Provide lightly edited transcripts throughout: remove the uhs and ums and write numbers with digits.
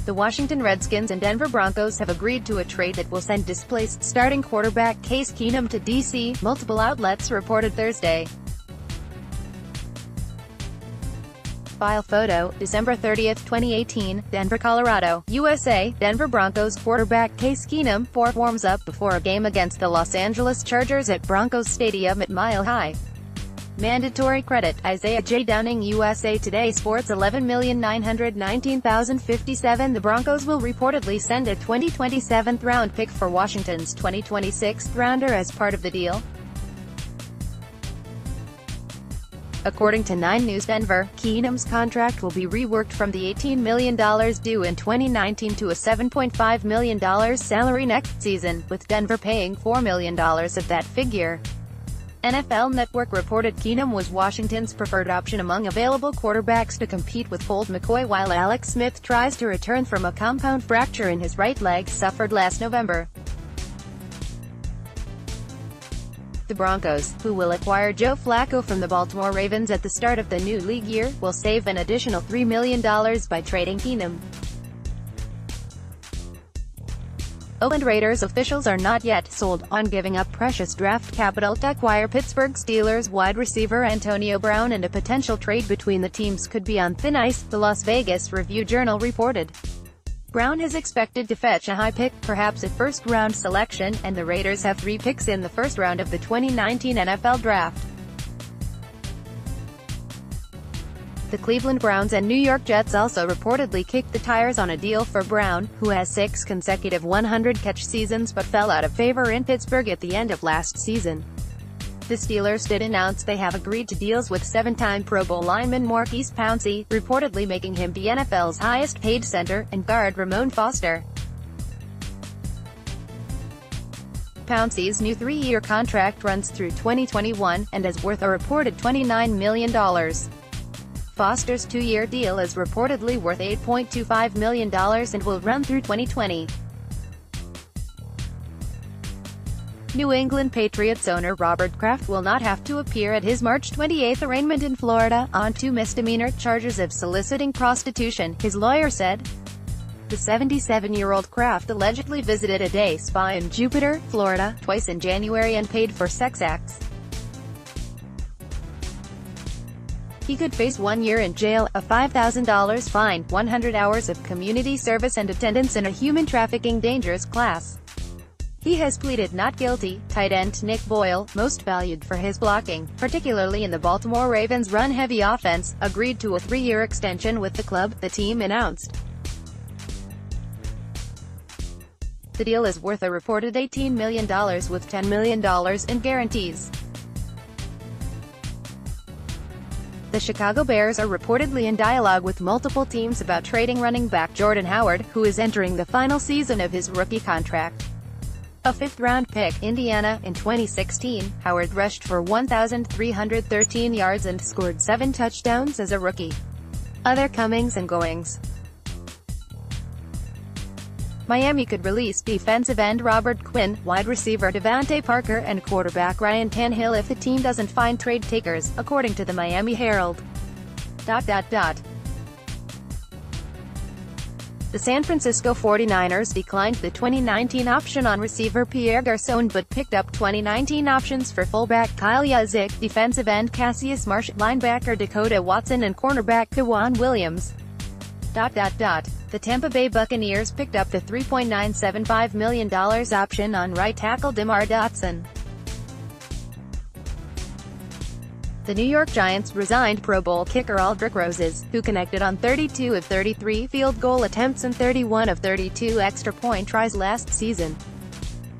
The Washington Redskins and Denver Broncos have agreed to a trade that will send displaced starting quarterback Case Keenum to D.C., multiple outlets reported Thursday. File photo, December 30, 2018, Denver, Colorado, USA. Denver Broncos quarterback Case Keenum warms up before a game against the Los Angeles Chargers at Broncos Stadium at Mile High. Mandatory credit, Isaiah J. Downing, USA Today Sports. 11,919,057. The Broncos will reportedly send a 2020 7th-round pick for Washington's 2026 6th-rounder as part of the deal. According to 9 News Denver, Keenum's contract will be reworked from the $18 million due in 2019 to a $7.5 million salary next season, with Denver paying $4 million of that figure. NFL Network reported Keenum was Washington's preferred option among available quarterbacks to compete with Colt McCoy while Alex Smith tries to return from a compound fracture in his right leg suffered last November. The Broncos, who will acquire Joe Flacco from the Baltimore Ravens at the start of the new league year, will save an additional $3 million by trading Keenum. Oakland Raiders officials are not yet sold on giving up precious draft capital to acquire Pittsburgh Steelers wide receiver Antonio Brown, and a potential trade between the teams could be on thin ice, the Las Vegas Review-Journal reported. Brown is expected to fetch a high pick, perhaps a first-round selection, and the Raiders have 3 picks in the first round of the 2019 NFL Draft. The Cleveland Browns and New York Jets also reportedly kicked the tires on a deal for Brown, who has 6 consecutive 100-catch seasons but fell out of favor in Pittsburgh at the end of last season. The Steelers did announce they have agreed to deals with 7-time Pro Bowl lineman Maurkice Pouncey, reportedly making him the NFL's highest-paid center, and guard Ramon Foster. Pouncey's new 3-year contract runs through 2021, and is worth a reported $29 million. Foster's 2-year deal is reportedly worth $8.25 million and will run through 2020. New England Patriots owner Robert Kraft will not have to appear at his March 28 arraignment in Florida, on 2 misdemeanor charges of soliciting prostitution, his lawyer said. The 77-year-old Kraft allegedly visited a day spa in Jupiter, Florida, twice in January and paid for sex acts. He could face 1 year in jail, a $5,000 fine, 100 hours of community service and attendance in a human trafficking dangerous class. He has pleaded not guilty. Tight end Nick Boyle, most valued for his blocking, particularly in the Baltimore Ravens' run-heavy offense, agreed to a 3-year extension with the club, the team announced. The deal is worth a reported $18 million with $10 million in guarantees. The Chicago Bears are reportedly in dialogue with multiple teams about trading running back Jordan Howard, who is entering the final season of his rookie contract. A 5th-round pick, Indiana, in 2016, Howard rushed for 1,313 yards and scored 7 touchdowns as a rookie. Other comings and goings. Miami could release defensive end Robert Quinn, wide receiver Devontae Parker, and quarterback Ryan Tannehill if the team doesn't find trade takers, according to the Miami Herald. The San Francisco 49ers declined the 2019 option on receiver Pierre Garçon but picked up 2019 options for fullback Kyle Juszczyk, defensive end Cassius Marsh, linebacker Dakota Watson and cornerback K'Waun Williams. The Tampa Bay Buccaneers picked up the $3.975 million option on right tackle DeMar Dotson. The New York Giants resigned Pro Bowl kicker Aldrick Roses, who connected on 32 of 33 field goal attempts and 31 of 32 extra-point tries last season.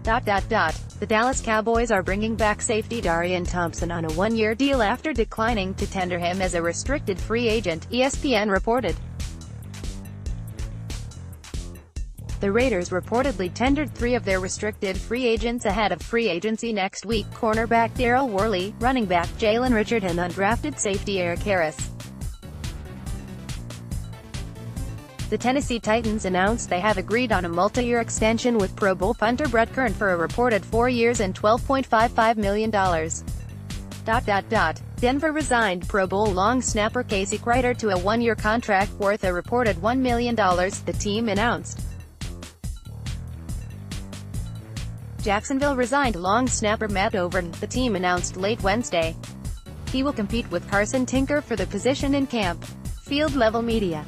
The Dallas Cowboys are bringing back safety Darian Thompson on a 1-year deal after declining to tender him as a restricted free agent, ESPN reported. The Raiders reportedly tendered 3 of their restricted free agents ahead of free agency next week: cornerback Daryl Worley, running back Jalen Richard and undrafted safety Eric Harris. The Tennessee Titans announced they have agreed on a multi-year extension with Pro Bowl punter Brett Kern for a reported 4 years and $12.55 million. Denver resigned Pro Bowl long snapper Case Keenum to a one-year contract worth a reported $1 million, the team announced. Jacksonville resigned long snapper Matt Overton, the team announced late Wednesday. He will compete with Carson Tinker for the position in camp. Field Level Media.